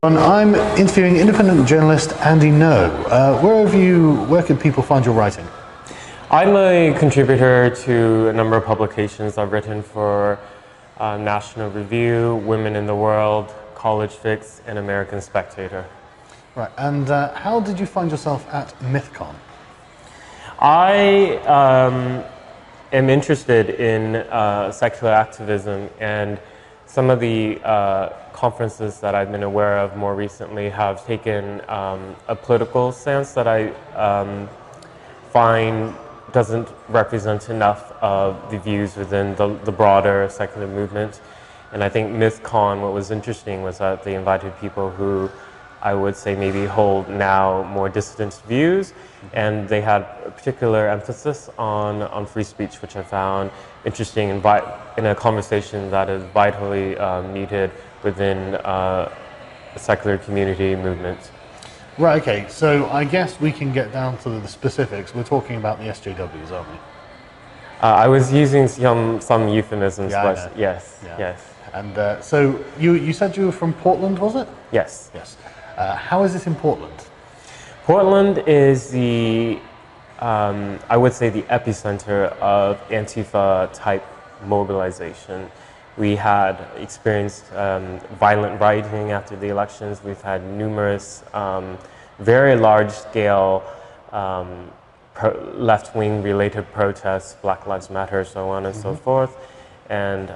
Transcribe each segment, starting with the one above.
I'm interviewing independent journalist Andy Ngo. Where can people find your writing? I'm a contributor to a number of publications. I've written for National Review, Women in the World, College Fix, and American Spectator. Right, and how did you find yourself at MythCon? I am interested in secular activism, and some of the conferences that I've been aware of more recently have taken a political stance that I find doesn't represent enough of the views within the broader secular movement. And I think MythCon, what was interesting was that they invited people who I would say maybe hold now more dissident views, and they had a particular emphasis on free speech, which I found interesting in a conversation that is vitally needed within a secular community movement. Right, okay, so I guess we can get down to the specifics. We're talking about the SJWs, aren't we? I was using some euphemisms, but yes, yeah. yes. And so you said you were from Portland, was it? Yes. Yes. How is it in Portland? Portland is I would say the epicenter of Antifa type mobilization. We had experienced violent rioting after the elections. We've had numerous very large scale left-wing related protests, Black Lives Matter, so on and so forth. And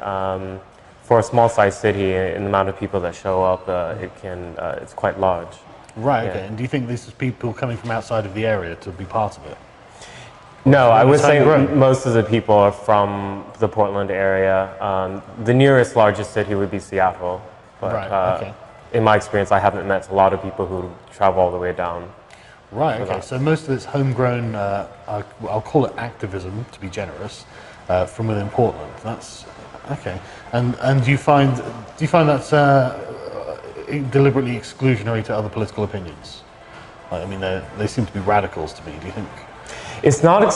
for a small-sized city, in the amount of people that show up, it's quite large. Right, Yeah. okay. And do you think this is people coming from outside of the area to be part of it? No, I would say homegrown? most of the people are from the Portland area. The nearest largest city would be Seattle. But Right, okay. in my experience, I haven't met a lot of people who travel all the way down. Right, okay. So most of it's homegrown, I'll call it activism, to be generous, from within Portland. That's okay. And do you find that's deliberately exclusionary to other political opinions? Like, I mean, they seem to be radicals to me. Do you think? It's not.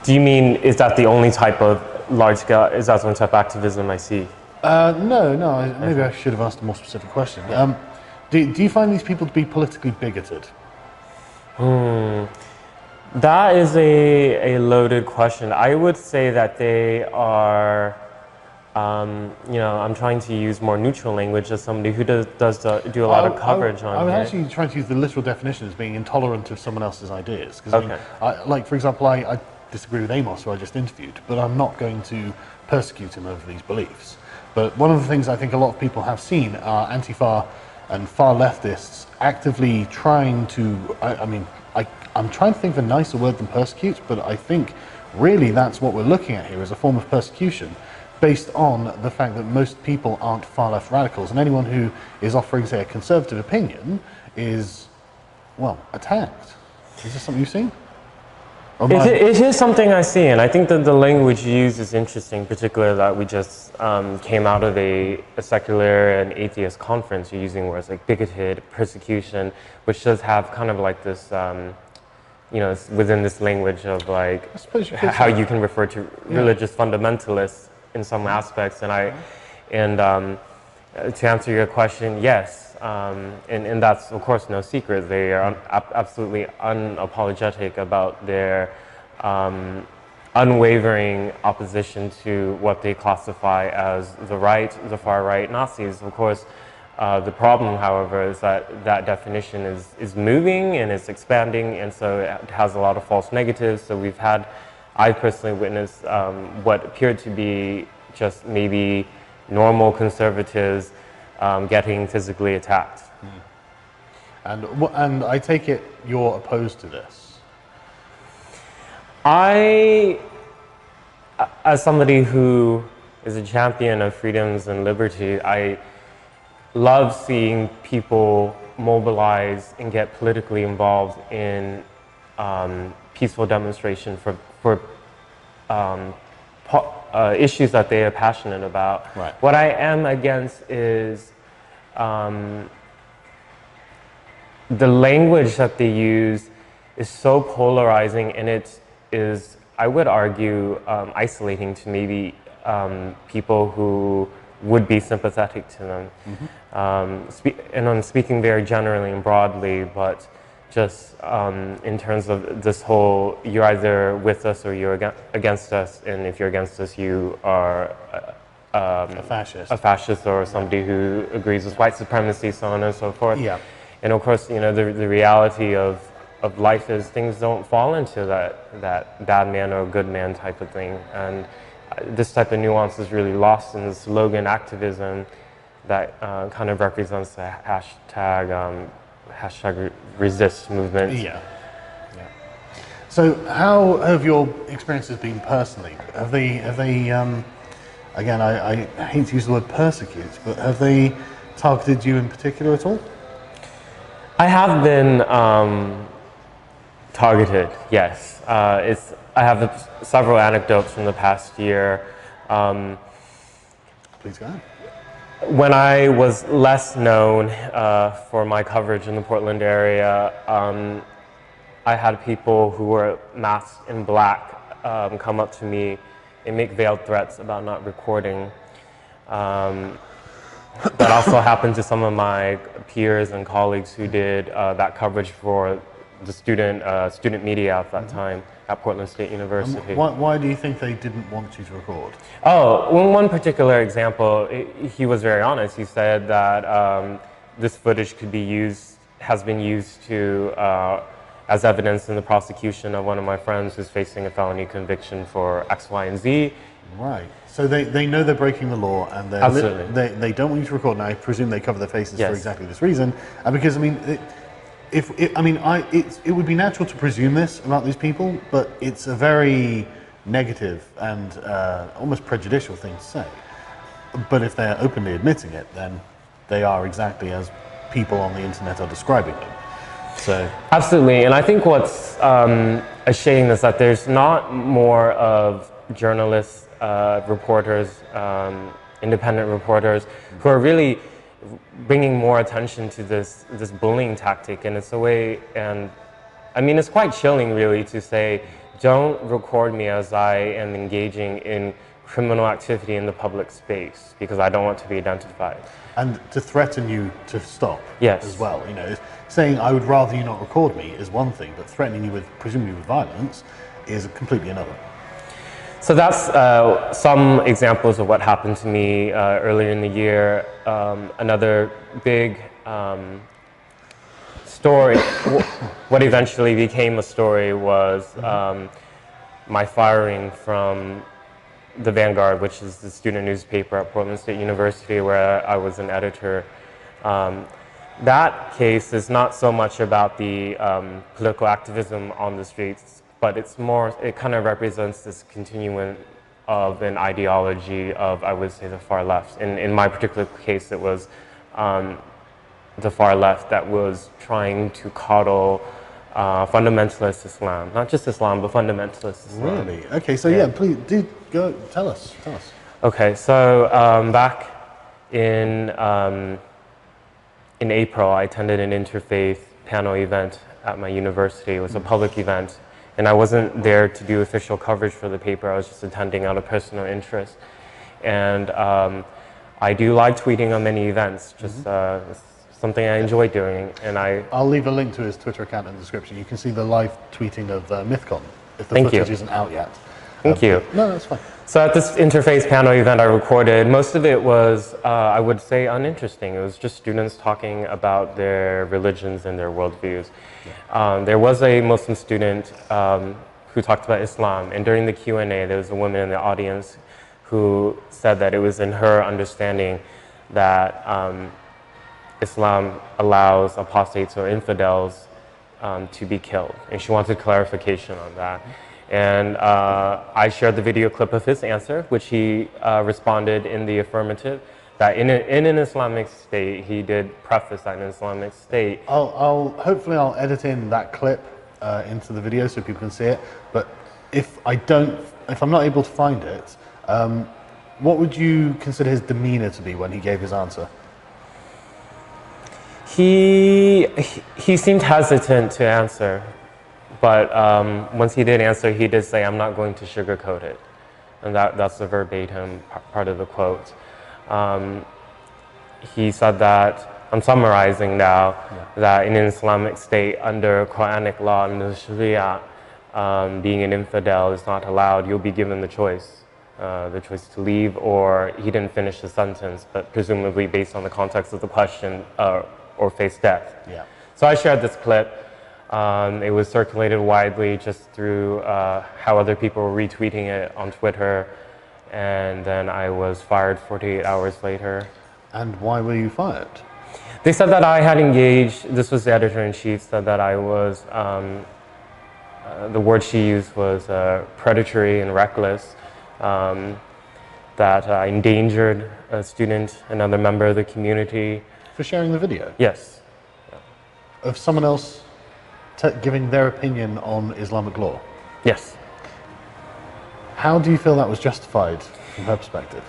Do you mean is that the only type of large scale? Is that the only type of activism I see? No. Maybe I should have asked a more specific question. Do you find these people to be politically bigoted? That is a loaded question. I would say that they are. I'm trying to use more neutral language as somebody who does do a lot of coverage on I was here. actually trying to use the literal definition as being intolerant of someone else's ideas. Because Okay. for example, I disagree with Amos, who I just interviewed, but I'm not going to persecute him over these beliefs. But one of the things I think a lot of people have seen are Antifa and far leftists actively trying to, I'm trying to think of a nicer word than persecute, but I think really that's what we're looking at here, is a form of persecution based on the fact that most people aren't far left radicals, and anyone who is offering, say, a conservative opinion is, well, attacked. Is this something you've seen? It is something I see, and I think that the language you use is interesting, particularly that we just came out of a secular and atheist conference. You're using words like bigoted, persecution, which does have kind of like this, it's within this language of like how you can refer to religious fundamentalists in some aspects. And to answer your question, yes, and that's of course no secret. They are absolutely unapologetic about their unwavering opposition to what they classify as the far right Nazis. Of course, the problem, however, is that definition is moving and it's expanding, and so it has a lot of false negatives. So I personally witnessed what appeared to be just maybe normal conservatives getting physically attacked. And I take it you're opposed to this? As somebody who is a champion of freedoms and liberty, I love seeing people mobilize and get politically involved in peaceful demonstration for issues that they are passionate about. Right. What I am against is the language that they use is so polarizing, and it is, I would argue, isolating to maybe people who would be sympathetic to them. And I'm speaking very generally and broadly, but just in terms of this whole, you're either with us or you're against us, and if you're against us, you are a fascist or somebody who agrees with white supremacy, so on and so forth. Yeah. And of course, you know, the reality of life is things don't fall into that bad man or good man type of thing. And this type of nuance is really lost in the slogan activism that kind of represents the hashtag resist movement. Yeah. So how have your experiences been personally? Have they again, I hate to use the word persecute, but have they targeted you in particular at all? I have been targeted, yes. I have several anecdotes from the past year. Please go ahead. When I was less known for my coverage in the Portland area, I had people who were masked in black come up to me and make veiled threats about not recording. That also happened to some of my peers and colleagues who did that coverage for the student media at that time at Portland State University. Why do you think they didn't want you to record? Oh, in one particular example, he was very honest. He said that this footage has been used to as evidence in the prosecution of one of my friends who's facing a felony conviction for X, Y, and Z. Right. So they know they're breaking the law, and they don't want you to record. And I presume they cover their faces for exactly this reason. Because I mean, it would be natural to presume this about these people, but it's a very negative and almost prejudicial thing to say. But if they're openly admitting it, then they are exactly as people on the internet are describing them. So absolutely, and I think what's a shame is that there's not more of journalists, reporters, independent reporters who are really bringing more attention to this bullying tactic. And it's a way, and I mean, it's quite chilling really to say, don't record me as I am engaging in criminal activity in the public space because I don't want to be identified. And to threaten you to stop as well. You know, saying I would rather you not record me is one thing, but threatening you with, presumably with violence, is completely another. So that's some examples of what happened to me earlier in the year. Another big story, what eventually became a story, was my firing from the Vanguard, which is the student newspaper at Portland State University, where I was an editor. That case is not so much about the political activism on the streets, but it's more, it kind of represents this continuum of an ideology of, I would say, the far left. In my particular case, it was the far left that was trying to coddle fundamentalist Islam. Not just Islam, but fundamentalist Islam. Really? Okay, so yeah, please, do go, tell us. Okay, so back in April, I attended an interfaith panel event at my university. It was a public event. And I wasn't there to do official coverage for the paper. I was just attending out of personal interest. And I do live tweeting on many events, just it's something I enjoy doing. And I'll leave a link to his Twitter account in the description. You can see the live tweeting of MythCon, if the footage isn't out yet. Thank you. No, that's fine. So at this interfaith panel event I recorded, most of it was, I would say, uninteresting. It was just students talking about their religions and their worldviews. There was a Muslim student who talked about Islam, and during the Q&A, there was a woman in the audience who said that it was in her understanding that Islam allows apostates or infidels to be killed, and she wanted clarification on that. And I shared the video clip of his answer, which he responded in the affirmative, that in an Islamic state, he did preface that in an Islamic state. Hopefully I'll edit in that clip into the video so people can see it. But if I'm not able to find it, what would you consider his demeanor to be when he gave his answer? He seemed hesitant to answer. But once he did answer, he did say, "I'm not going to sugarcoat it." And that's the verbatim part of the quote. He said that, I'm summarizing now, that in an Islamic state under Quranic law and the Sharia, being an infidel is not allowed. You'll be given the choice to leave, or he didn't finish the sentence, but presumably based on the context of the question, or face death. Yeah. So I shared this clip. It was circulated widely just through how other people were retweeting it on Twitter, and then I was fired 48 hours later. And why were you fired? They said that I had engaged, this was the editor-in-chief, said that I was, the word she used was predatory and reckless, that I endangered a student, another member of the community. For sharing the video? Yes. Of someone else giving their opinion on Islamic law? Yes. How do you feel that was justified from her perspective?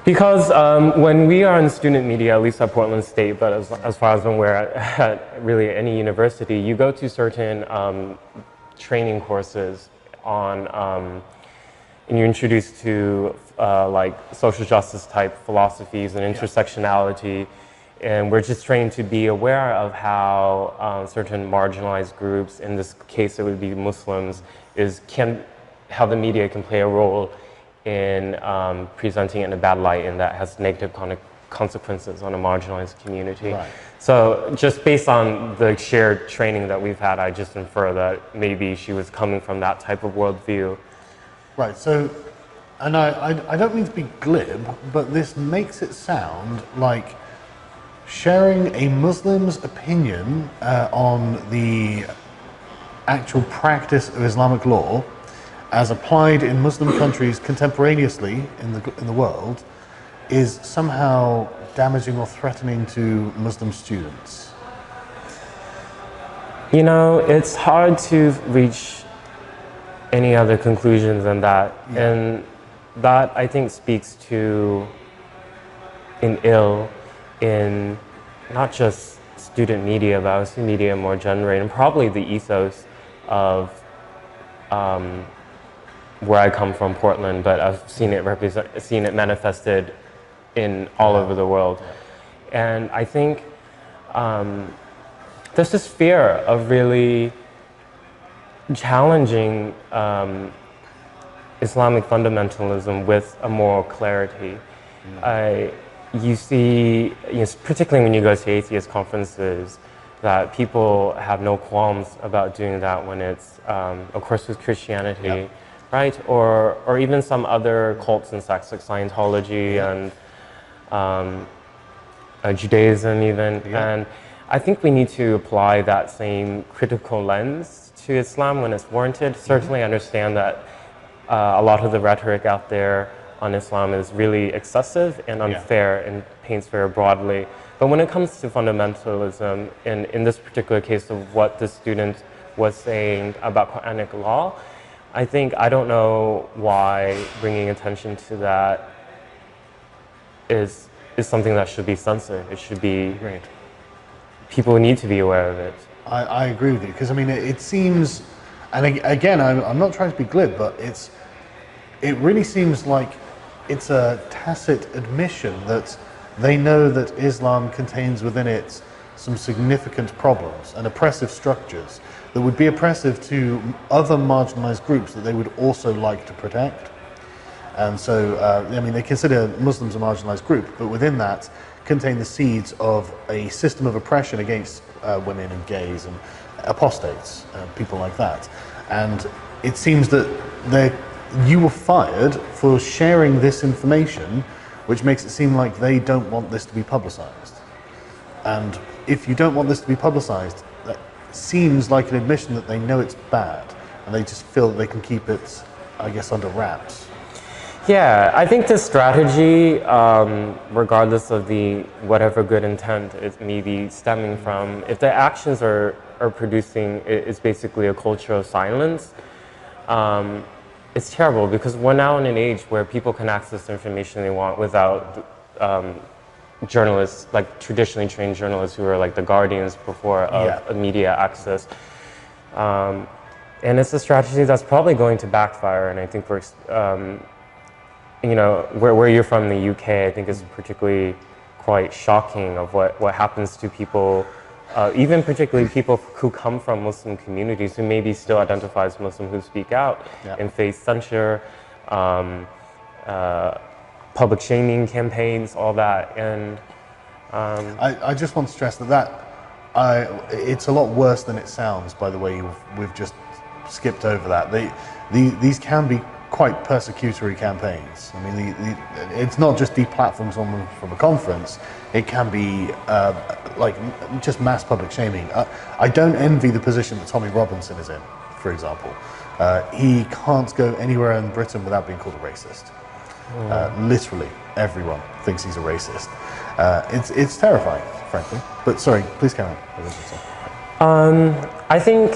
Because when we are in student media, at least at Portland State, but as far as I'm aware, at really any university, you go to certain training courses on, and you're introduced to like social justice type philosophies and intersectionality, and we're just trained to be aware of how certain marginalized groups, in this case it would be Muslims, how the media can play a role in presenting it in a bad light, and that has negative consequences on a marginalized community. Right. So just based on the shared training that we've had, I just infer that maybe she was coming from that type of worldview. Right, so, and I don't mean to be glib, but this makes it sound like sharing a Muslim's opinion on the actual practice of Islamic law as applied in Muslim countries contemporaneously in the world is somehow damaging or threatening to Muslim students. You know, it's hard to reach any other conclusions than that. Yeah. And that, I think, speaks to an ill in not just student media, but I would say media more generally, and probably the ethos of where I come from, Portland, but I've seen it manifested in all over the world. And I think there's this fear of really challenging Islamic fundamentalism with a moral clarity. You see, particularly when you go to atheist conferences, that people have no qualms about doing that when it's, of course, with Christianity, right? Or even some other cults and sects like Scientology and Judaism even. And I think we need to apply that same critical lens to Islam when it's warranted. Certainly understand that a lot of the rhetoric out there on Islam is really excessive and unfair and paints very broadly. But when it comes to fundamentalism, and in this particular case of what the student was saying about Quranic law, I don't know why bringing attention to that is something that should be censored. It should be, people need to be aware of it. I agree with you, because I mean, it seems, and again, I'm not trying to be glib, but it really seems like it's a tacit admission that they know that Islam contains within it some significant problems and oppressive structures that would be oppressive to other marginalized groups that they would also like to protect. And so, I mean, they consider Muslims a marginalized group, but within that contain the seeds of a system of oppression against women and gays and apostates, people like that. And it seems that you were fired for sharing this information, which makes it seem like they don't want this to be publicized. And if you don't want this to be publicized, that seems like an admission that they know it's bad, and they just feel that they can keep it, I guess, under wraps. Yeah, I think the strategy, regardless of the whatever good intent it may be stemming from, if the actions are producing, it's basically a culture of silence, it's terrible, because we're now in an age where people can access the information they want without journalists, like traditionally trained journalists who are like the guardians before of media access. And it's a strategy that's probably going to backfire, and I think you know, where you're from in the UK, I think is particularly quite shocking of what happens to people, even particularly people who come from Muslim communities who maybe still identify as Muslim, who speak out and face censure, public shaming campaigns, all that. And I just want to stress it's a lot worse than it sounds by the way we've just skipped over that. These can be quite persecutory campaigns. I mean, it's not just deplatforming someone from a conference. It can be like just mass public shaming. I don't envy the position that Tommy Robinson is in, for example. He can't go anywhere in Britain without being called a racist. Literally, everyone thinks he's a racist. It's terrifying, frankly. But sorry, please carry on. I think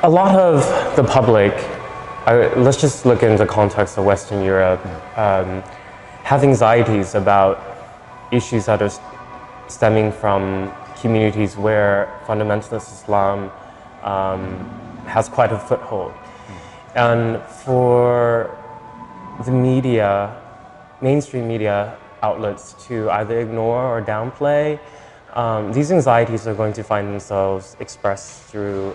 a lot of the public, let's just look into the context of Western Europe, have anxieties about issues that are stemming from communities where fundamentalist Islam has quite a foothold. And for the media, mainstream media outlets to either ignore or downplay, these anxieties are going to find themselves expressed through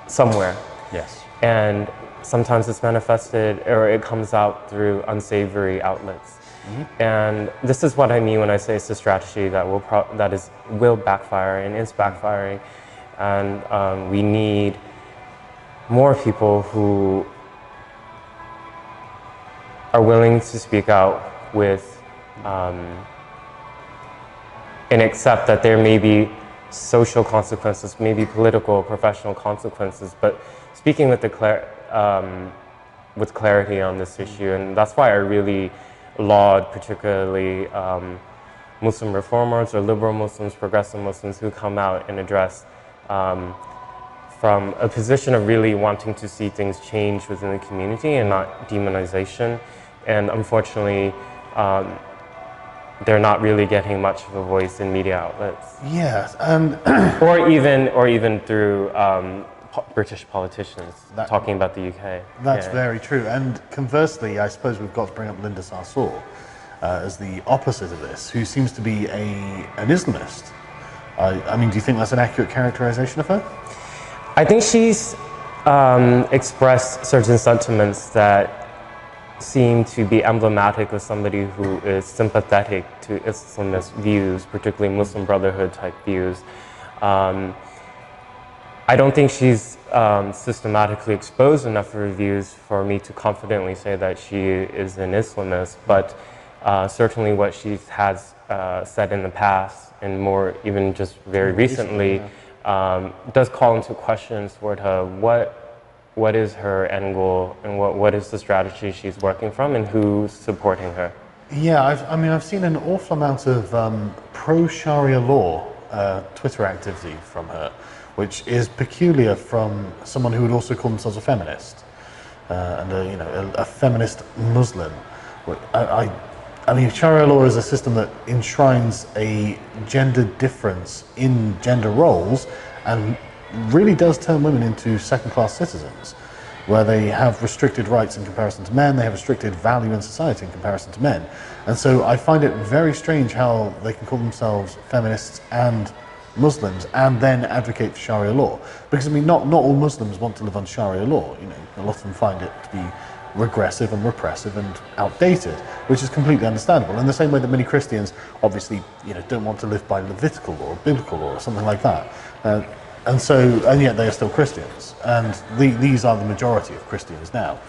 somewhere. Yes. And sometimes it's manifested or it comes out through unsavory outlets. And this is what I mean when I say it's a strategy that will backfire and is backfiring. And we need more people who are willing to speak out with and accept that there may be social consequences, maybe political, professional consequences, but speaking with with clarity on this issue. And that's why I really laud particularly Muslim reformers or liberal Muslims, progressive Muslims who come out and address from a position of really wanting to see things change within the community and not demonization. And unfortunately, they're not really getting much of a voice in media outlets. Yes, and or even through British politicians talking about the UK. That's very true. And conversely, I suppose we've got to bring up Linda Sarsour as the opposite of this, who seems to be an Islamist. I mean, do you think that's an accurate characterization of her? I think she's expressed certain sentiments that seem to be emblematic of somebody who is sympathetic to Islamist views, particularly Muslim Brotherhood type views. I don't think she's systematically exposed enough of her views for me to confidently say that she is an Islamist, but certainly what she has said in the past, and more even just very recently, does call into question sort of what is her end goal and what is the strategy she's working from and who's supporting her. Yeah, I've seen an awful amount of pro-Sharia law Twitter activity from her, which is peculiar from someone who would also call themselves a feminist and a feminist Muslim. I mean, Sharia law is a system that enshrines a gender difference in gender roles and really does turn women into second-class citizens, where they have restricted rights in comparison to men, they have restricted value in society in comparison to men. And so I find it very strange how they can call themselves feminists and Muslims and then advocate for Sharia law. Because I mean, not all Muslims want to live on Sharia law. You know, a lot of them find it to be regressive and repressive and outdated, which is completely understandable. In the same way that many Christians obviously, don't want to live by Levitical law or biblical law or something like that. And yet they are still Christians, and these are the majority of Christians now.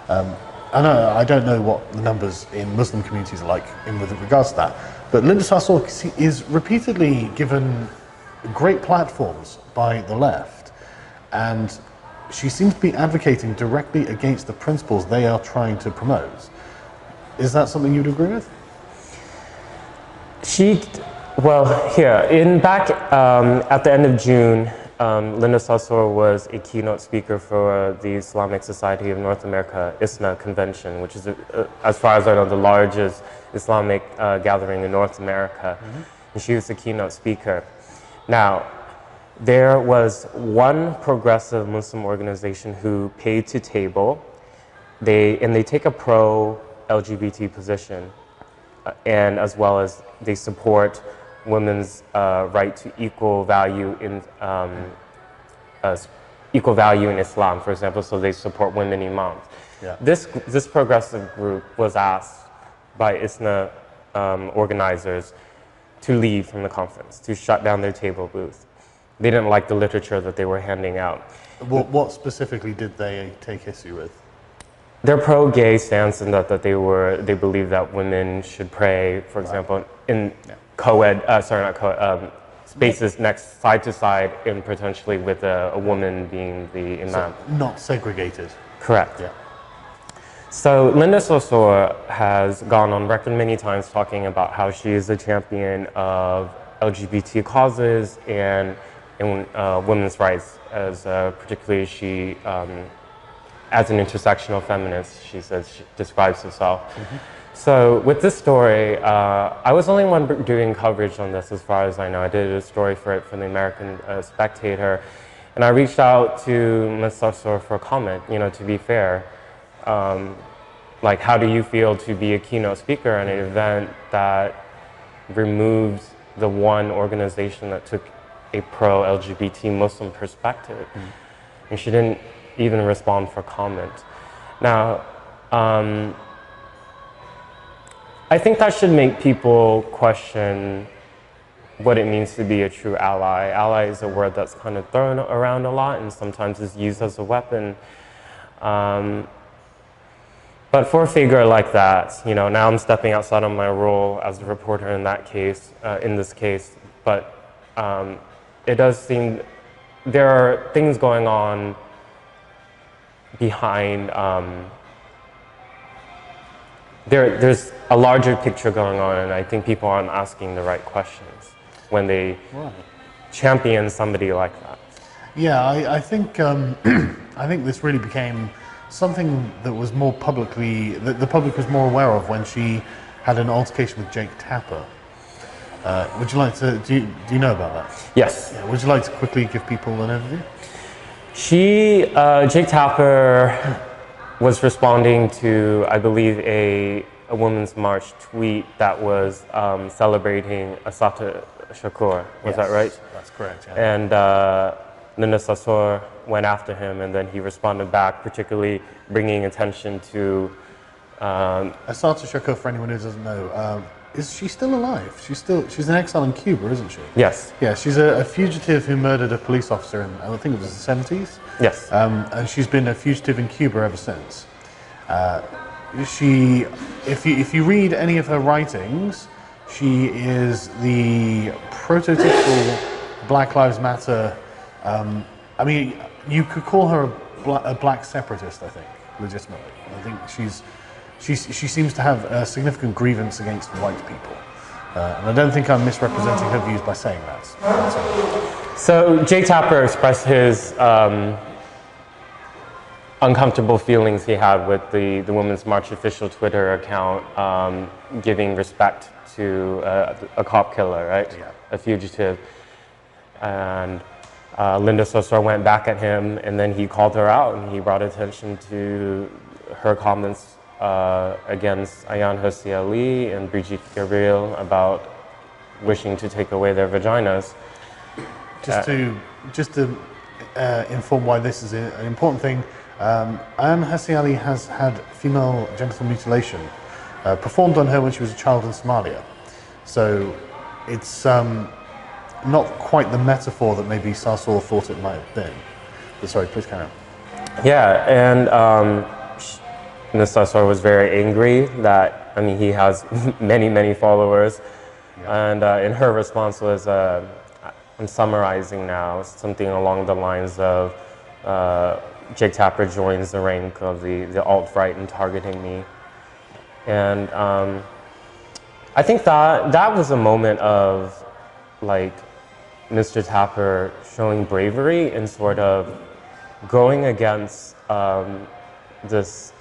I don't know what the numbers in Muslim communities are like with regards to that, but Linda Sarsour is repeatedly given great platforms by the left, and she seems to be advocating directly against the principles they are trying to promote. Is that something you'd agree with? Back at the end of June, Linda Sarsour was a keynote speaker for the Islamic Society of North America, ISNA convention, which is, as far as I know, the largest Islamic gathering in North America. And she was the keynote speaker. Now, there was one progressive Muslim organization who paid to table. They take a pro-LGBT position, and as well as they support women's right to equal value in Islam, for example. So they support women imams. Yeah. This progressive group was asked by ISNA organizers to leave from the conference, to shut down their table booth. They didn't like the literature that they were handing out. What specifically did they take issue with? Their pro-gay stance in that they believe that women should pray, for example, in spaces next side to side, and potentially with a woman being the imam. So not segregated. Correct. Yeah. So Linda Sosor has gone on record many times talking about how she is a champion of LGBT causes and women's rights, as particularly she, as an intersectional feminist, she says she describes herself. Mm-hmm. So with this story, I was the only one doing coverage on this as far as I know. I did a story for it for the American Spectator, and I reached out to Ms. Sosor for a comment, to be fair. Like, how do you feel to be a keynote speaker at an event that removes the one organization that took a pro-LGBT Muslim perspective? Mm. And she didn't even respond for comment. Now, I think that should make people question what it means to be a true ally. Ally is a word that's kind of thrown around a lot and sometimes is used as a weapon. But for a figure like that, now I'm stepping outside of my role as a reporter in this case, but it does seem there are things going on behind, there's a larger picture going on, and I think people aren't asking the right questions when they champion somebody like that. Yeah, I think I think this really became something that was more publicly, that the public was more aware of when she had an altercation with Jake Tapper. Would you like to, do you know about that? Yes. Yeah, would you like to quickly give people an overview? Jake Tapper was responding to, I believe, a Women's March tweet that was celebrating Assata Shakur. Was that right? That's correct. Yeah. And Linda Sosor went after him, and then he responded back, particularly bringing attention to... Assata Shakur, for anyone who doesn't know, is she still alive? She's in exile in Cuba, isn't she? Yes. Yeah, she's a fugitive who murdered a police officer in, I think it was the 70s. Yes. And she's been a fugitive in Cuba ever since. If you read any of her writings, she is the prototypical Black Lives Matter. I mean, you could call her a black separatist, I think, legitimately. I think she seems to have a significant grievance against white people. And I don't think I'm misrepresenting her views by saying that. So Jake Tapper expressed his uncomfortable feelings he had with the Women's March official Twitter account giving respect to a cop killer, right? Yeah. A fugitive. And Linda Sosor went back at him, and then he called her out, and he brought attention to her comments against Ayaan Hirsi Ali and Brigitte Gabriel about wishing to take away their vaginas. Just to inform why this is an important thing, Ayaan Hirsi Ali has had female genital mutilation performed on her when she was a child in Somalia. So it's not quite the metaphor that maybe Sosor thought it might have been. But sorry, please carry on. Yeah, and Ms. Sosor was very angry that, he has many followers. Yeah. And in her response was, I'm summarizing now, something along the lines of, Jake Tapper joins the rank of the alt-right in targeting me. And I think that was a moment of, like, Mr. Tapper showing bravery and sort of going against this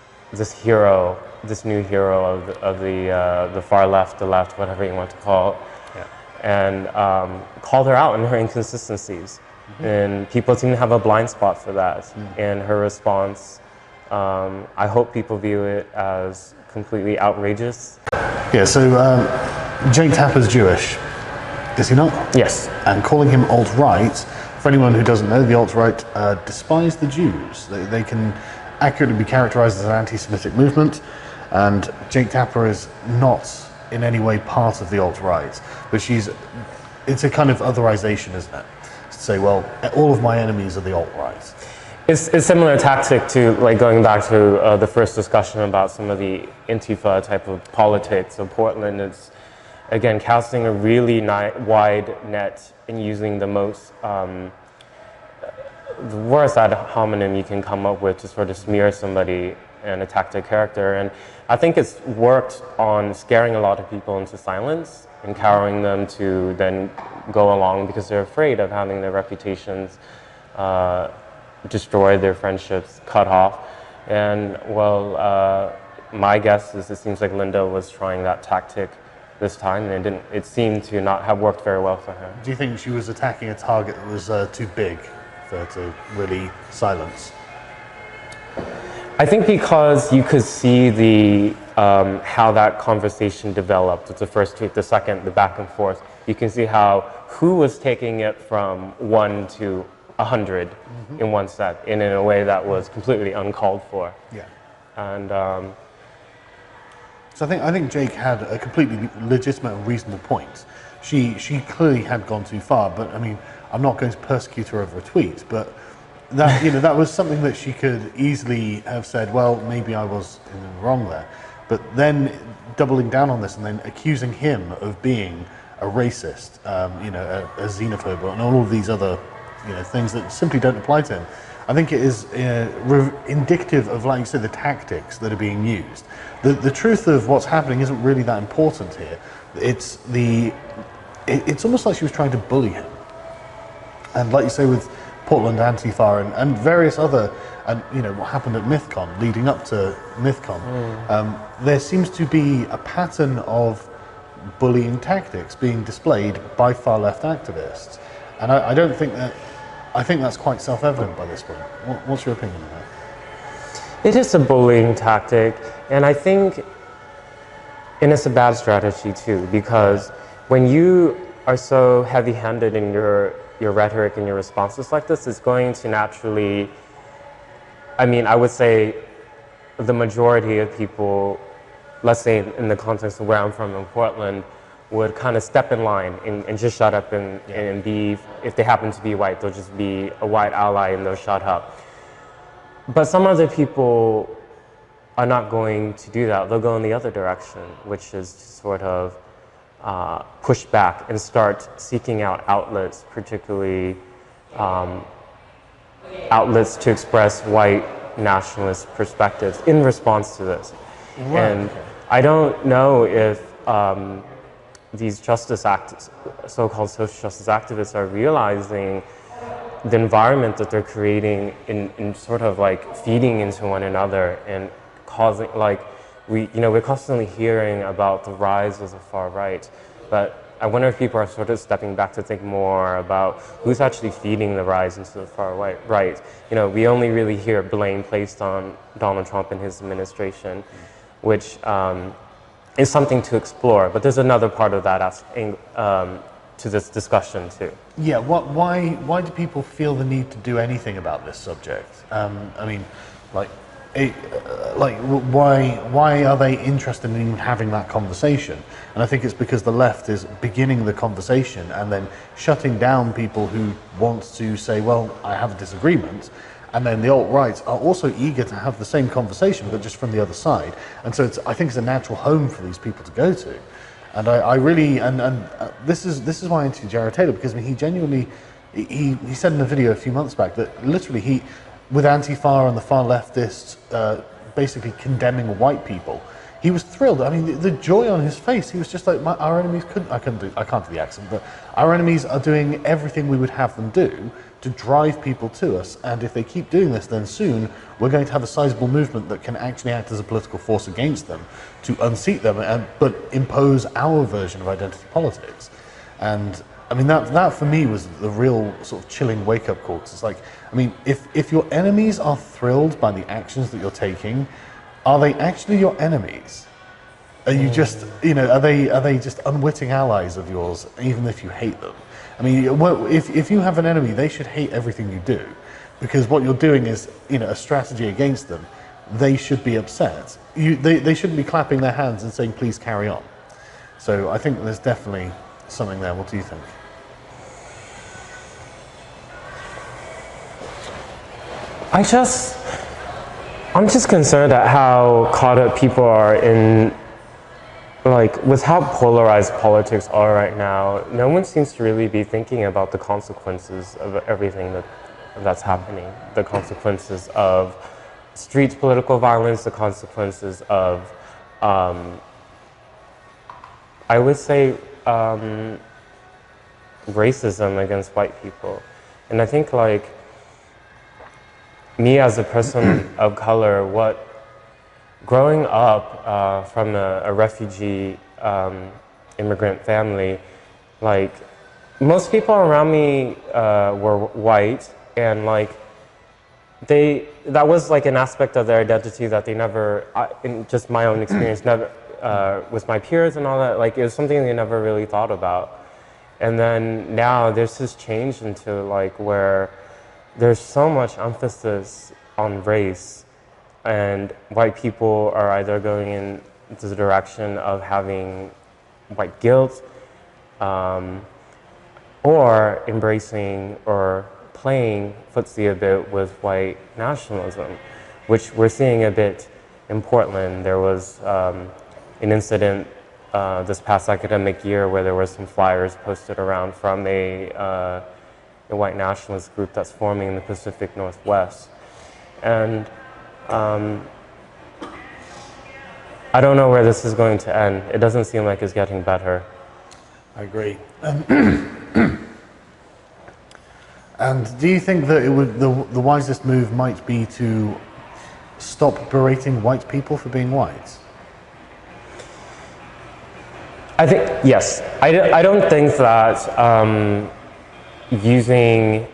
hero, this new hero of the far left, the left, whatever you want to call it, yeah. And called her out on her inconsistencies. And people seem to have a blind spot for that. And her response, I hope people view it as completely outrageous. Yeah, so Jake Tapper's Jewish, is he not? Yes. And calling him alt-right, for anyone who doesn't know, the alt-right despise the Jews. They can accurately be characterized as an anti-Semitic movement, and Jake Tapper is not in any way part of the alt-right, but it's a kind of otherization, isn't it? To say, well, all of my enemies are the alt-right. It's a similar tactic to, like, going back to the first discussion about some of the Antifa type of politics of Portland. It's, again, casting a really wide net and using the most, the worst ad hominem you can come up with to sort of smear somebody and attack their character. And I think it's worked on scaring a lot of people into silence and cowering them to then go along because they're afraid of having their reputations destroyed, their friendships cut off. And well, my guess is it seems like Linda was trying that tactic this time, and it seemed to not have worked very well for her. Do you think she was attacking a target that was too big for her to really silence? I think because you could see the how that conversation developed. It's the first tweet, the second, the back and forth. You can see who was taking it from 1 to 100 in one set, and in a way that was completely uncalled for. Yeah. And so I think Jake had a completely legitimate and reasonable point. She clearly had gone too far, but I mean, I'm not going to persecute her over a tweet, but that that was something that she could easily have said, well, maybe I was in the wrong there. But then doubling down on this and then accusing him of being a racist, a xenophobe, and all of these other things that simply don't apply to him. I think it is indicative of, like you said, the tactics that are being used. The truth of what's happening isn't really that important here. It's almost like she was trying to bully him. And like you say with Portland Antifa and various other, and what happened at MythCon, leading up to MythCon, there seems to be a pattern of bullying tactics being displayed by far left activists. And I think that's quite self-evident by this point. What's your opinion on that? it is a bullying tactic, and I think, and it's a bad strategy too, because when you are so heavy-handed in your rhetoric and your responses like this, it's going to naturally, I would say the majority of people, let's say in the context of where I'm from in Portland, would kind of step in line and just shut up and be, if they happen to be white, they'll just be a white ally and they'll shut up. But some other people are not going to do that. They'll go in the other direction, which is to sort of push back and start seeking out outlets, particularly outlets to express white nationalist perspectives in response to this. Right. And I don't know if these so-called social justice activists are realizing the environment that they're creating in sort of like feeding into one another and causing, like, we're constantly hearing about the rise of the far right, but I wonder if people are sort of stepping back to think more about who's actually feeding the rise into the far right. We only really hear blame placed on Donald Trump and his administration, which is something to explore. But there's another part of that to this discussion too. Yeah. Why do people feel the need to do anything about this subject? Why are they interested in even having that conversation? And I think it's because the left is beginning the conversation and then shutting down people who want to say, well, I have a disagreement. And then the alt-rights are also eager to have the same conversation, but just from the other side. And so I think it's a natural home for these people to go to. And I really, this is why I interviewed Jared Taylor, because he genuinely, he said in a video a few months back that literally with Antifa and the far leftists basically condemning white people, he was thrilled. I mean, the joy on his face, he was just like, our enemies I can't do the accent, but our enemies are doing everything we would have them do to drive people to us, and if they keep doing this, then soon we're going to have a sizable movement that can actually act as a political force against them to unseat them, but impose our version of identity politics. And I mean, that for me was the real sort of chilling wake-up call. 'Cause it's like, I mean, if your enemies are thrilled by the actions that you're taking, are they actually your enemies? Are you just, you know, are they just unwitting allies of yours, even if you hate them? I mean, if you have an enemy, they should hate everything you do, because what you're doing is, you know, a strategy against them. They should be upset. They shouldn't be clapping their hands and saying, please carry on. So I think there's definitely something there. What do you think? I'm just concerned at how caught up people are in, like, with how polarized politics are right now. No one seems to really be thinking about the consequences of everything that's happening. The consequences of street political violence, the consequences of, I would say, racism against white people. And I think, like, me as a person of color, growing up from a refugee immigrant family, like, most people around me were white, and like that was like an aspect of their identity that they never, in just my own experience, never with my peers and all that, like, it was something they never really thought about. And then now there's this change into, like, where there's so much emphasis on race, and white people are either going in the direction of having white guilt, or embracing or playing footsie a bit with white nationalism, which we're seeing a bit in Portland. There was an incident this past academic year where there were some flyers posted around from a white nationalist group that's forming in the Pacific Northwest. And I don't know where this is going to end. It doesn't seem like it's getting better. I agree. And do you think that the wisest move might be to stop berating white people for being white? I think, yes. I don't think that using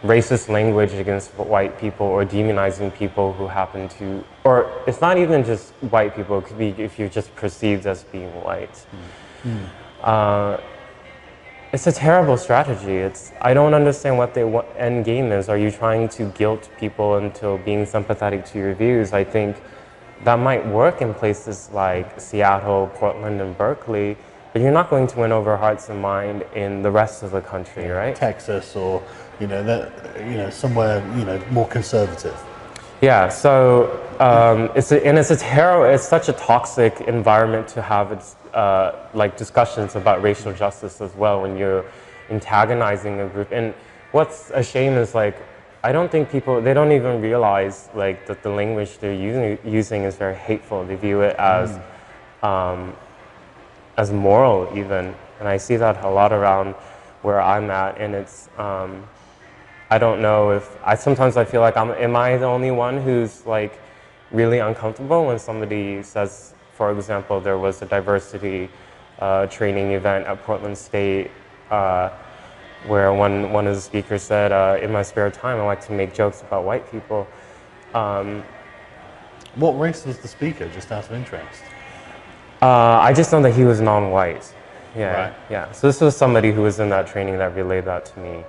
racist language against white people or demonizing people who happen to, or it's not even just white people, it could be if you're just perceived as being white. It's a terrible strategy. I don't understand what the end game is. Are you trying to guilt people into being sympathetic to your views? I think that might work in places like Seattle, Portland, and Berkeley, but you're not going to win over hearts and mind in the rest of the country, right? Texas, or somewhere more conservative. Yeah. So it's such a toxic environment to have like discussions about racial justice as well when you're antagonizing a group. And what's a shame is, like, I don't think they don't even realize, like, that the language they're using is very hateful. They view it as moral even, and I see that a lot around where I'm at. And it's I don't know if sometimes I feel like am I the only one who's, like, really uncomfortable when somebody says, for example, there was a diversity training event at Portland State where one of the speakers said, in my spare time, I like to make jokes about white people. What race was the speaker, just out of interest? I just know that he was non-white. Yeah, right. Yeah. So this was somebody who was in that training that relayed that to me.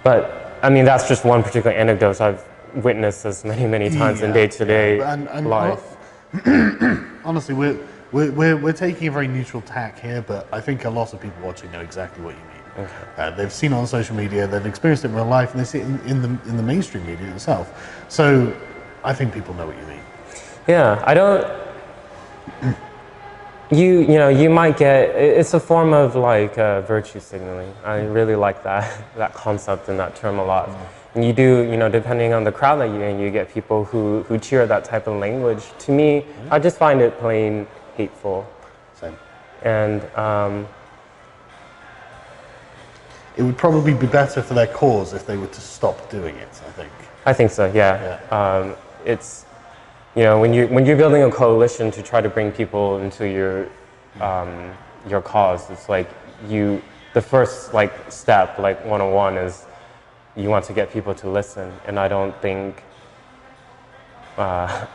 But I mean, that's just one particular anecdote I've witnessed this many times in day-to-day life. Honestly, we're taking a very neutral tack here, but I think a lot of people watching know exactly what you mean. Okay. They've seen it on social media, they've experienced it in real life, and they see it in the mainstream media itself. So I think people know what you mean. Yeah, I don't. You might get, it's a form of, like, virtue signaling. I really like that concept and that term a lot. And you do, depending on the crowd that you're in, you get people who cheer that type of language. To me, I just find it plain hateful. Same. And it would probably be better for their cause if they were to stop doing it, I think. I think so, yeah. It's, when you're building a coalition to try to bring people into your cause, it's like the first like step, like 101, is you want to get people to listen, and I don't think the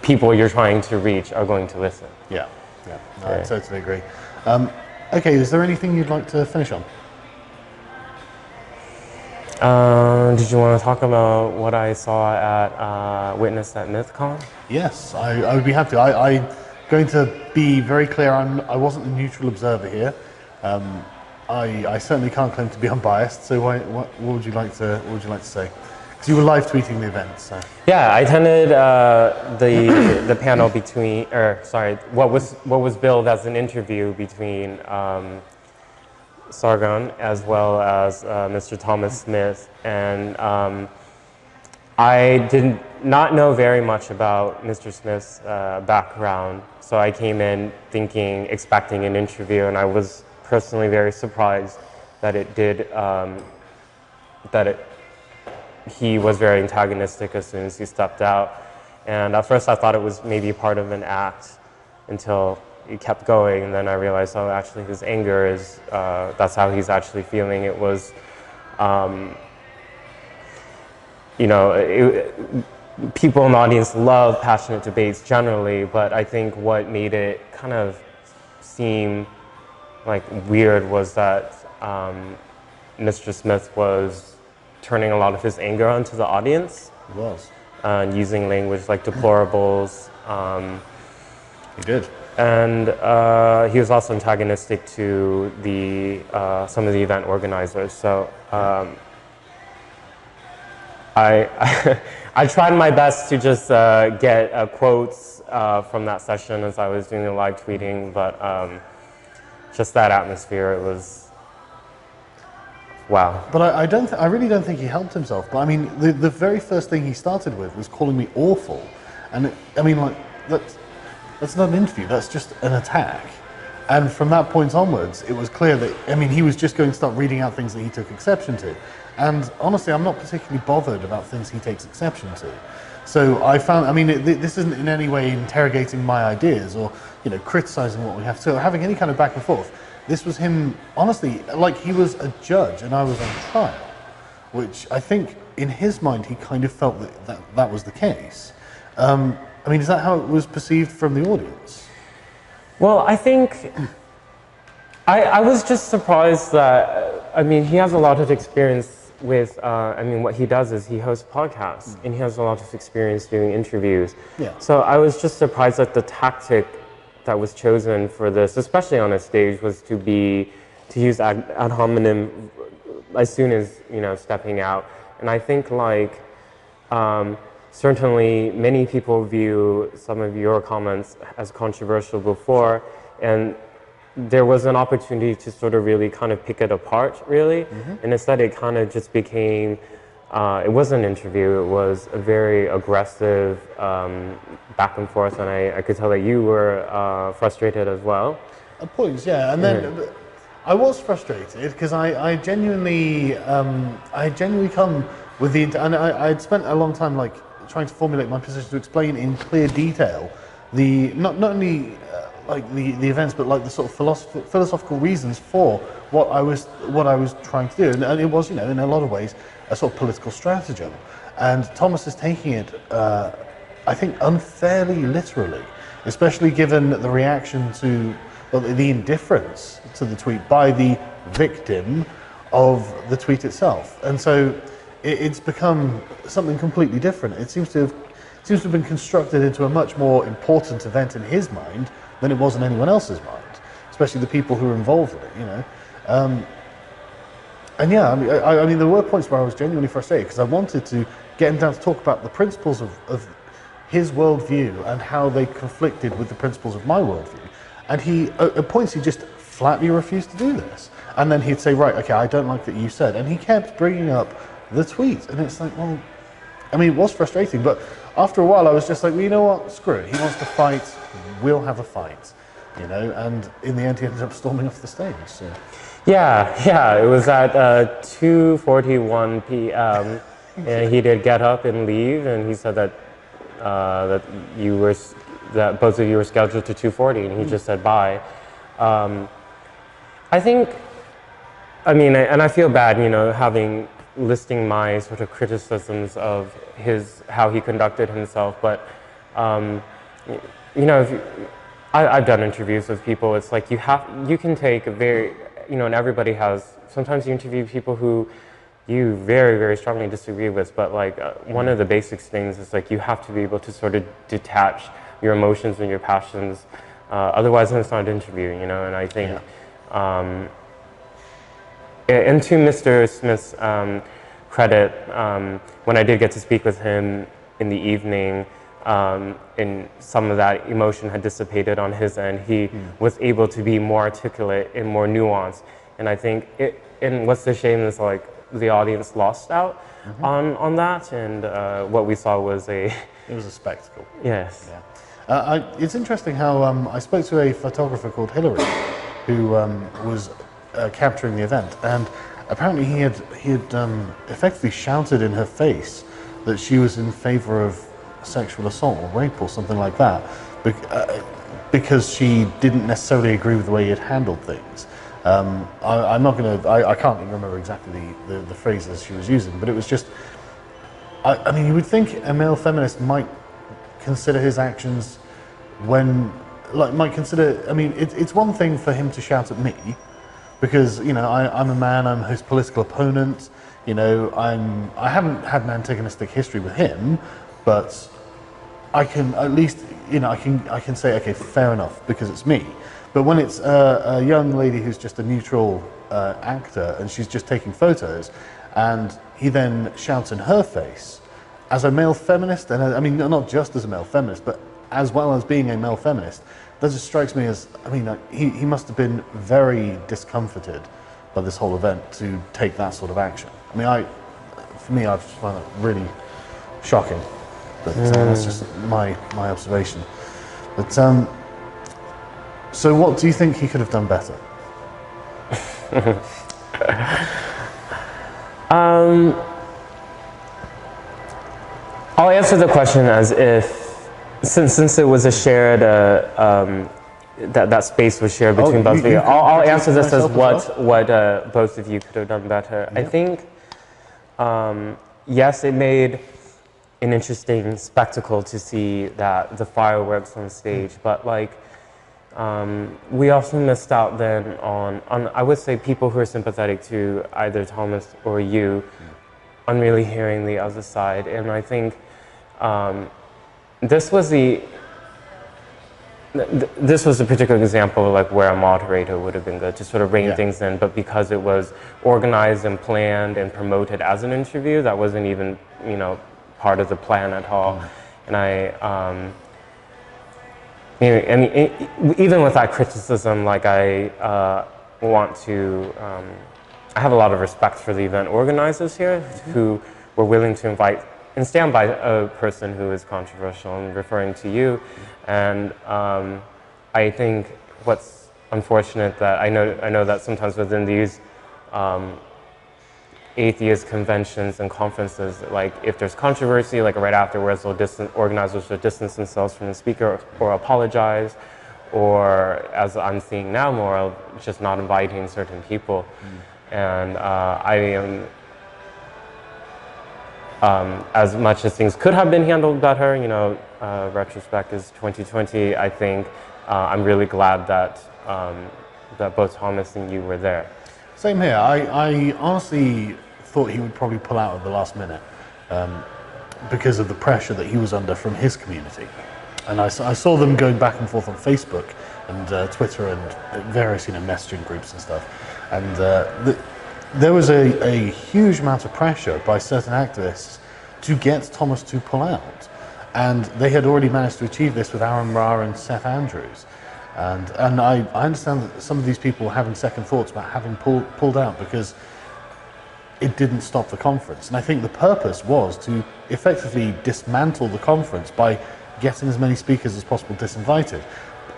people you're trying to reach are going to listen. Yeah, no, I totally agree. Okay, is there anything you'd like to finish on? Did you want to talk about what I saw at Witness at MythCon? Yes, I would be happy to. I'm going to be very clear. I wasn't a neutral observer here. I certainly can't claim to be unbiased. So what would you like to say? Because you were live tweeting the event. So. Yeah, I attended the panel between, what was billed as an interview between Sargon as well as Mr. Thomas Smith, and I did not know very much about Mr. Smith's background, so I came in expecting an interview, and I was personally very surprised that he was very antagonistic as soon as he stepped out. And at first I thought it was maybe part of an act until it kept going, and then I realized, oh, actually his anger is, that's how he's actually feeling. It was, people in the audience love passionate debates generally, but I think what made it kind of seem like weird was that Mr. Smith was turning a lot of his anger onto the audience. He was. And using language like deplorables. He did. And he was also antagonistic to some of the event organizers. So I tried my best to just get quotes from that session as I was doing the live tweeting, but just that atmosphere, it was wow. But I really don't think he helped himself. But I mean, the very first thing he started with was calling me awful, and that's not an interview. That's just an attack. And from that point onwards, it was clear that he was just going to start reading out things that he took exception to. And honestly, I'm not particularly bothered about things he takes exception to. So I found, this isn't in any way interrogating my ideas or criticizing what we have to, or having any kind of back and forth. This was him, honestly, like he was a judge and I was on trial, which I think in his mind he kind of felt that was the case. Is that how it was perceived from the audience? Well, I think I was just surprised that, he has a lot of experience with, what he does is he hosts podcasts and he has a lot of experience doing interviews. Yeah. So I was just surprised that the tactic that was chosen for this, especially on a stage, was to use ad hominem as soon as stepping out. And I think certainly many people view some of your comments as controversial before, and there was an opportunity to sort of really kind of pick it apart, really. Mm-hmm. And instead it kind of just became, it wasn't an interview, it was a very aggressive back and forth, and I could tell that you were frustrated as well. At points, yeah. And then I was frustrated because I genuinely come with and I'd spent a long time trying to formulate my position to explain in clear detail not only the events, but the sort of philosophical reasons for what I was trying to do, and it was in a lot of ways a sort of political stratagem. And Thomas is taking it, I think, unfairly literally, especially given the reaction to the indifference to the tweet by the victim of the tweet itself. And so it's become something completely different. It seems to have been constructed into a much more important event in his mind than it was in anyone else's mind, especially the people who were involved with it, there were points where I was genuinely frustrated because I wanted to get him down to talk about the principles of his worldview and how they conflicted with the principles of my worldview. And at points he just flatly refused to do this. And then he'd say, right, okay, I don't like that you said. And he kept bringing up the tweet. And it's like, well, it was frustrating, but after a while I was just like, well, you know what, screw it. He wants to fight, we'll have a fight, and in the end he ended up storming off the stage. So. Yeah, it was at 2:41 p.m. and he did get up and leave, and he said that that both of you were scheduled to 2:40, and he just said bye. I think, I mean, and I feel bad, you know, listing my sort of criticisms of how he conducted himself, but, you know, I've done interviews with people. It's like you can take a very, you know, and everybody has. Sometimes you interview people who you very, very strongly disagree with, but like one of the basic things is like you have to be able to sort of detach your emotions and your passions. Otherwise, it's not an interview, you know. And I think, and to Mr. Smith's credit, when I did get to speak with him in the evening. And some of that emotion had dissipated on his end. He was able to be more articulate and more nuanced. And I think and what's the shame is like the audience lost out on that. And what we saw was it was a spectacle. Yes. Yeah. It's interesting how I spoke to a photographer called Hillary, who was capturing the event, and apparently he had effectively shouted in her face that she was in favor of sexual assault or rape or something like that, because she didn't necessarily agree with the way he had handled things. I'm not going to, I can't even remember exactly the phrases she was using, but it was just, I mean, you would think a male feminist might consider his actions I mean, it's one thing for him to shout at me, because, you know, I'm a man, I'm his political opponent, you know, I haven't had an antagonistic history with him, but I can at least, you know, I can say, okay, fair enough, because it's me. But when it's a young lady who's just a neutral actor and she's just taking photos, and he then shouts in her face, as a male feminist, and I mean, not just as a male feminist, but as well as being a male feminist, that just strikes me as, I mean, he must have been very discomforted by this whole event to take that sort of action. I mean, for me, I just find that really shocking. But that's just my observation. But so what do you think he could have done better? I'll answer the question as if, since it was a shared, that space was shared between both of you. I'll answer this as what both of you could have done better. Yeah. I think, yes, it made an interesting spectacle to see that the fireworks on stage, but like we also missed out then on I would say people who are sympathetic to either Thomas or you on really hearing the other side. And I think this was a particular example of like where a moderator would have been good to sort of rein things in, but because it was organized and planned and promoted as an interview, that wasn't even, you know, part of the plan at all. And even with that criticism, like I have a lot of respect for the event organizers here who were willing to invite and stand by a person who is controversial, and referring to you. And I think what's unfortunate that I know that sometimes within these atheist conventions and conferences, like if there's controversy, like right afterwards, organizers will distance themselves from the speaker or apologize, or as I'm seeing now more, of just not inviting certain people. And I am, as much as things could have been handled better, you know, retrospect is 2020. I think I'm really glad that that both Thomas and you were there. Same here. I honestly thought he would probably pull out at the last minute because of the pressure that he was under from his community. And I saw them going back and forth on Facebook and Twitter and various, you know, messaging groups and stuff. And there was a huge amount of pressure by certain activists to get Thomas to pull out. And they had already managed to achieve this with Aaron Ra and Seth Andrews. And I understand that some of these people were having second thoughts about having pulled out because it didn't stop the conference. And I think the purpose was to effectively dismantle the conference by getting as many speakers as possible disinvited.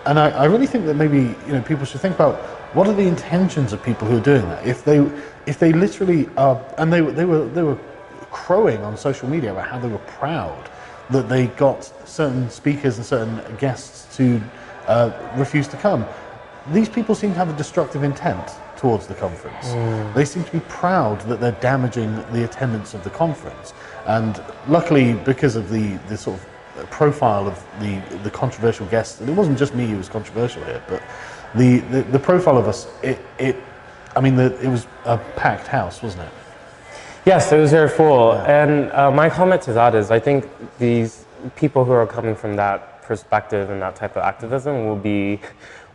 And I really think that maybe, you know, people should think about what are the intentions of people who are doing that. If they literally are, and they were crowing on social media about how they were proud that they got certain speakers and certain guests to refuse to come. these people seem to have a destructive intent towards the conference. They seem to be proud that they're damaging the attendance of the conference. And luckily, because of the sort of profile of the controversial guests, and it wasn't just me who was controversial here, but the profile of us, it was a packed house, wasn't it? Yes, it was very full. Yeah. And my comment to that is, I think these people who are coming from that perspective and that type of activism will be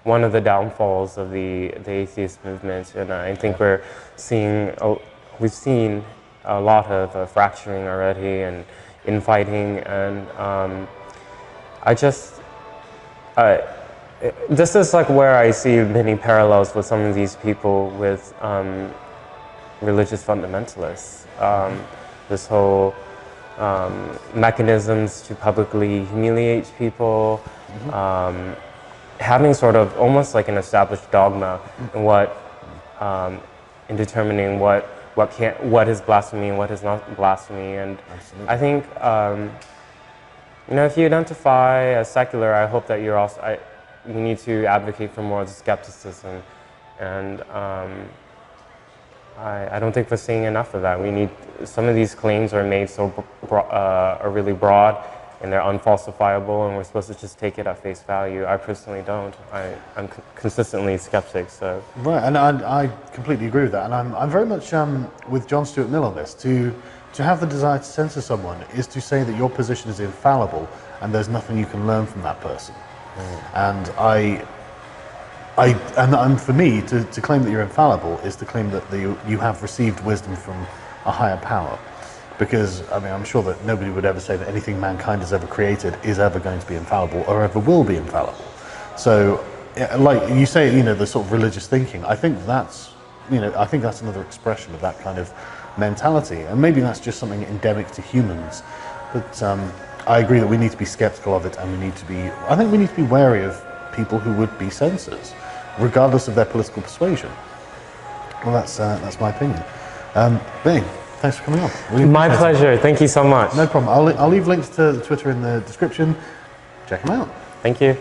one of the downfalls of the atheist movement. And I think we've seen a lot of fracturing already and infighting. And this is like where I see many parallels with some of these people with religious fundamentalists. This whole mechanisms to publicly humiliate people, having sort of almost like an established dogma in determining what is blasphemy and what is not blasphemy. And I think if you identify as secular, I hope that you need to advocate for more skepticism, and I don't think we're seeing enough of that. Some of these claims are made are really broad, and they're unfalsifiable, and we're supposed to just take it at face value. I personally don't. I'm consistently skeptic. So right, and I completely agree with that, and I'm very much with John Stuart Mill on this. To have the desire to censor someone is to say that your position is infallible, and there's nothing you can learn from that person. And and for me, to claim that you're infallible is to claim that you have received wisdom from a higher power. Because, I'm sure that nobody would ever say that anything mankind has ever created is ever going to be infallible or ever will be infallible. So, like you say, the sort of religious thinking, I think that's another expression of that kind of mentality. And maybe that's just something endemic to humans. But I agree that we need to be skeptical of it, and we need to be wary of people who would be censors, regardless of their political persuasion. Well, that's my opinion. Bing, thanks for coming on. Really my pleasure. Thank you so much. No problem. I'll leave links to the Twitter in the description. Check them out. Thank you.